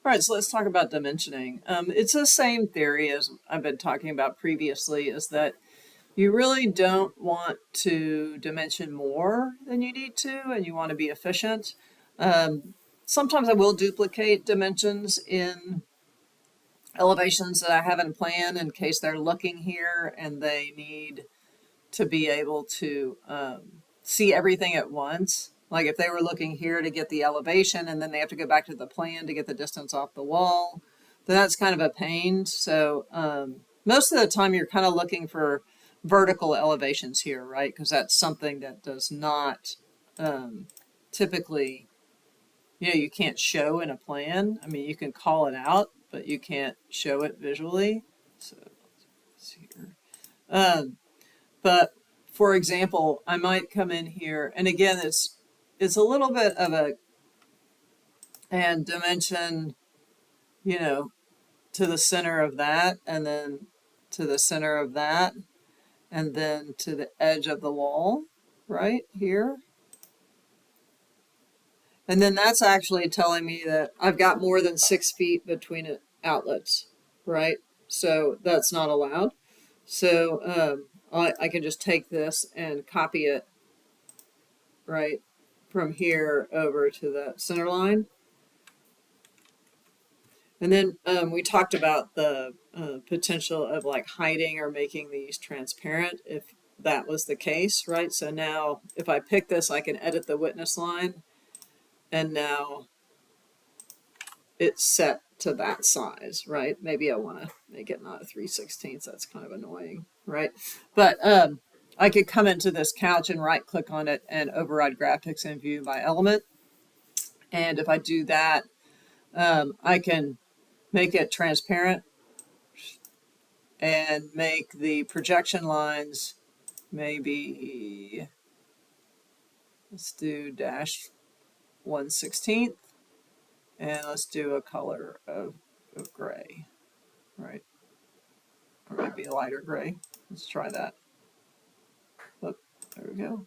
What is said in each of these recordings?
All right, so let's talk about dimensioning. It's the same theory as I've been talking about previously, is that you really don't want to dimension more than you need to, and you want to be efficient. Sometimes I will duplicate dimensions in elevations that I haven't planned in case they're looking here and they need to be able to see everything at once. Like if they were looking here to get the elevation and then they have to go back to the plan to get the distance off the wall, then that's kind of a pain. So most of the time you're kind of looking for vertical elevations here, right? Because that's something that does not typically, you can't show in a plan. I mean, you can call it out, but you can't show it visually. So let's see here. But for example, I might come in here, and again, it's a little bit of a and dimension, you know, to the center of that, and then to the center of that, and then to the edge of the wall, right here. And then that's actually telling me that I've got more than 6 feet between outlets, right? So that's not allowed. So I can just take this and copy it right from here over to the center line. And then we talked about the potential of like hiding or making these transparent if that was the case, right? So now if I pick this, I can edit the witness line, and now it's set to that size, right? Maybe I want to make it not a 3/16. That's kind of annoying, right? But I could come into this couch and right click on it and override graphics and view by element. And if I do that, I can make it transparent and make the projection lines maybe, let's do dash 1/16, and let's do a color of gray, right? Or maybe a lighter gray. Let's try that. Look, there we go.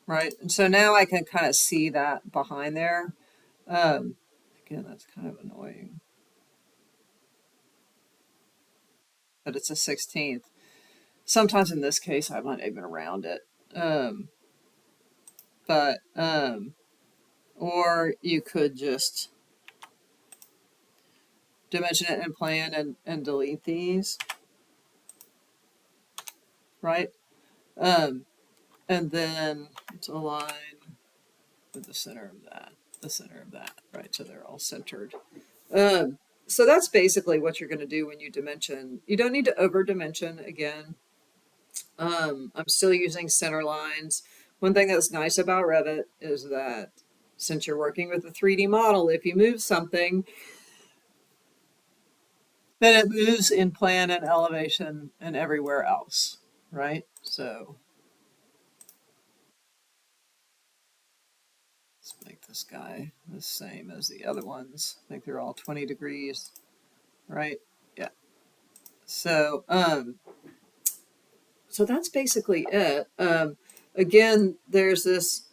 Right, and so now I can kind of see that behind there. Again, that's kind of annoying, but it's a 16th. Sometimes in this case, I might even round it. Or you could just dimension it in plan and delete these, right? And then let's align with the center of that, right? So they're all centered. So that's basically what you're going to do when you dimension. You don't need to over dimension again. I'm still using center lines. One thing that's nice about Revit is that since you're working with a 3D model, if you move something, then it moves in plan and elevation and everywhere else, right? So let's make this guy the same as the other ones. I think they're all 20 degrees, right? Yeah. So so that's basically it. Again, there's this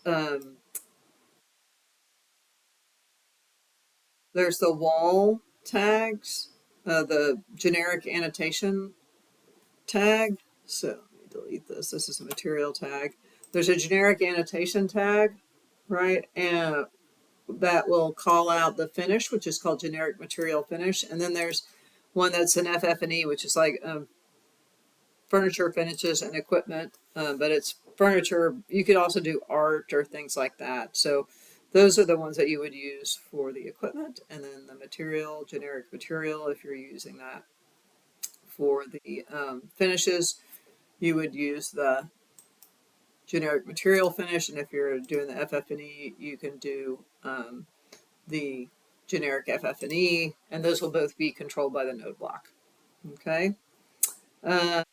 there's the wall tags, the generic annotation tag. So let me delete this. This is a material tag. There's a generic annotation tag, right? And that will call out the finish, which is called generic material finish. And then there's one that's an FF&E, which is like furniture finishes and equipment, but it's furniture. You could also do art or things like that. So those are the ones that you would use for the equipment, and then the material, generic material, if you're using that for the finishes, you would use the generic material finish, and if you're doing the FF&E, you can do the generic FF&E, and those will both be controlled by the node block. Okay. I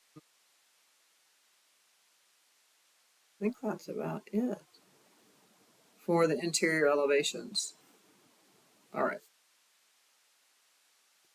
think that's about it for the interior elevations. All right.